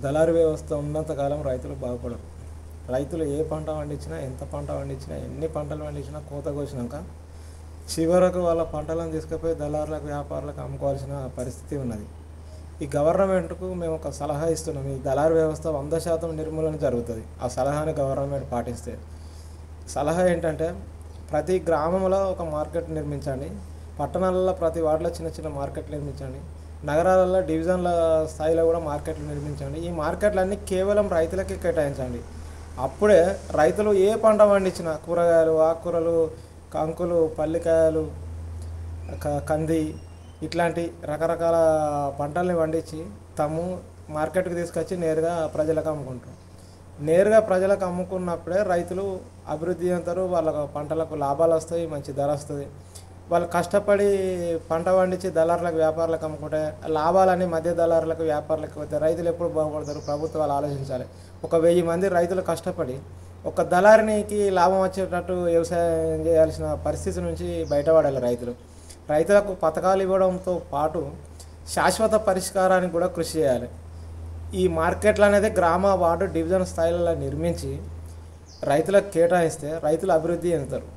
దళారీ వ్యవస్థ ఉన్నంతకాలం రైతులు బాగుపడరు. రైతులు ఏ పంట పండించినా, ఎంత పంట పండించినా, ఎన్ని పంటలు పండించినా కోత కోసినాక చివరకు వాళ్ళ పంటలను తీసుకుపోయి దళారులకు, వ్యాపారులకు అమ్ముకోవాల్సిన పరిస్థితి ఉన్నది. ఈ గవర్నమెంట్కు మేము ఒక సలహా ఇస్తున్నాం. ఈ దళారీ వ్యవస్థ 100% నిర్మూలన జరుగుతుంది ఆ సలహాని గవర్నమెంట్ పాటిస్తే. సలహా ఏంటంటే, ప్రతి గ్రామంలో ఒక మార్కెట్ నిర్మించండి, పట్టణాలలో ప్రతి వార్డులో చిన్న చిన్న మార్కెట్లు నిర్మించండి, నగరాలలో డివిజన్ల స్థాయిలో కూడా మార్కెట్లు నిర్మించండి. ఈ మార్కెట్లన్నీ కేవలం రైతులకే కేటాయించండి. అప్పుడే రైతులు ఏ పంట పండించినా, కూరగాయలు, ఆకుకూరలు, కంకులు, పల్లికాయలు, కంది ఇట్లాంటి రకరకాల పంటల్ని పండించి తాము మార్కెట్కి తీసుకొచ్చి నేరుగా ప్రజలకు అమ్ముకుంటారు. నేరుగా ప్రజలకు అమ్ముకున్నప్పుడే రైతులు అభివృద్ధి చెందుతారు, వాళ్ళ పంటలకు లాభాలు వస్తాయి, మంచి ధర వస్తుంది. వాళ్ళు కష్టపడి పంట పండించి దళారులకు, వ్యాపారులకు అమ్ముకుంటే లాభాలన్నీ మధ్య దళారులకు, వ్యాపారులకు పోతే రైతులు ఎప్పుడు బాగుపడతారు? ప్రభుత్వాలు ఆలోచించాలి. ఒక 1000 మంది రైతులు కష్టపడి ఒక దళారికి లాభం వచ్చేటట్టు వ్యవసాయం చేయాల్సిన పరిస్థితి నుంచి బయటపడాలి రైతులు. రైతులకు పథకాలు ఇవ్వడంతో పాటు శాశ్వత పరిష్కారానికి కూడా కృషి చేయాలి. ఈ మార్కెట్లు అనేది గ్రామ, వార్డు, డివిజన్ స్థాయిలలో నిర్మించి రైతులకు కేటాయిస్తే రైతులు అభివృద్ధి చెందుతారు.